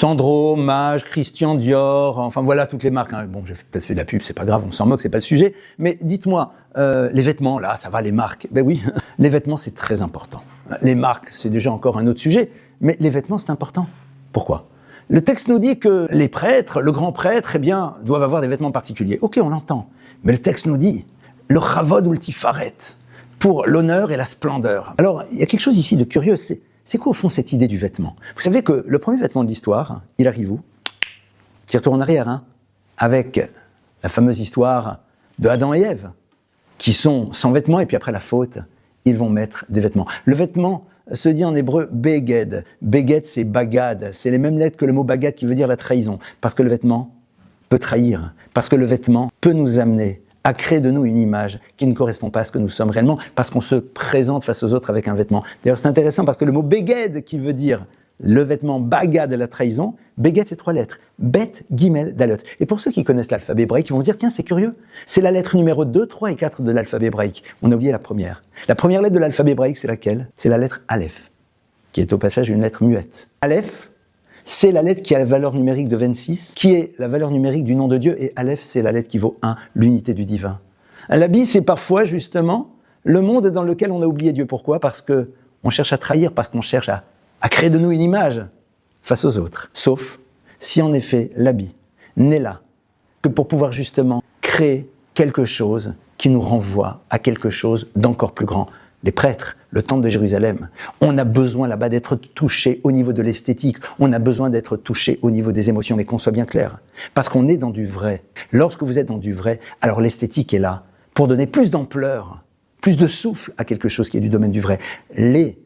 Sandro, Mage, Christian Dior, enfin voilà toutes les marques. Hein. Bon, j'ai peut-être fait de la pub, c'est pas grave, on s'en moque, c'est pas le sujet. Mais dites-moi, les vêtements, là, ça va, les marques. Ben oui, les vêtements, c'est très important. Les marques, c'est déjà encore un autre sujet, mais les vêtements, c'est important. Pourquoi ? Le texte nous dit que les prêtres, le grand prêtre, eh bien, doivent avoir des vêtements particuliers. Ok, on l'entend. Mais le texte nous dit le chavod ou le tifaret, pour l'honneur et la splendeur. Alors, il y a quelque chose ici de curieux, c'est quoi au fond cette idée du vêtement ? Vous savez que le premier vêtement de l'histoire, il arrive où ? Petit retour en arrière, hein, avec la fameuse histoire de Adam et Ève, qui sont sans vêtements, et puis après la faute, ils vont mettre des vêtements. Le vêtement se dit en hébreu beged. Beged, c'est bagad. C'est les mêmes lettres que le mot bagad qui veut dire la trahison. Parce que le vêtement peut trahir. Parce que le vêtement peut nous amener à créer de nous une image qui ne correspond pas à ce que nous sommes réellement, parce qu'on se présente face aux autres avec un vêtement. D'ailleurs, c'est intéressant parce que le mot beged, qui veut dire le vêtement bagad de la trahison, beged, c'est 3 lettres. Bet, Gimel, Dalot. Et pour ceux qui connaissent l'alphabet hébraïque, ils vont se dire, tiens, c'est curieux. C'est la lettre numéro 2, 3 et 4 de l'alphabet hébraïque. On a oublié la première. La première lettre de l'alphabet hébraïque, c'est laquelle ? C'est la lettre Aleph, qui est au passage une lettre muette. Aleph, c'est la lettre qui a la valeur numérique de 26, qui est la valeur numérique du nom de Dieu, et Aleph, c'est la lettre qui vaut 1, l'unité du divin. L'habit, c'est parfois, justement, le monde dans lequel on a oublié Dieu. Pourquoi ? Parce qu'on cherche à trahir, parce qu'on cherche à créer de nous une image face aux autres. Sauf si, en effet, l'habit n'est là que pour pouvoir, justement, créer quelque chose qui nous renvoie à quelque chose d'encore plus grand. Les prêtres, le temple de Jérusalem, on a besoin là-bas d'être touché au niveau de l'esthétique, on a besoin d'être touché au niveau des émotions, mais qu'on soit bien clair, parce qu'on est dans du vrai. Lorsque vous êtes dans du vrai, alors l'esthétique est là pour donner plus d'ampleur, plus de souffle à quelque chose qui est du domaine du vrai. Les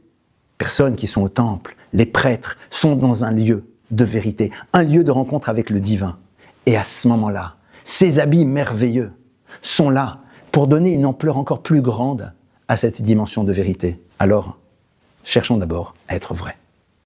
personnes qui sont au temple, les prêtres, sont dans un lieu de vérité, un lieu de rencontre avec le divin. Et à ce moment-là, ces habits merveilleux sont là pour donner une ampleur encore plus grande à cette dimension de vérité. Alors, cherchons d'abord à être vrais.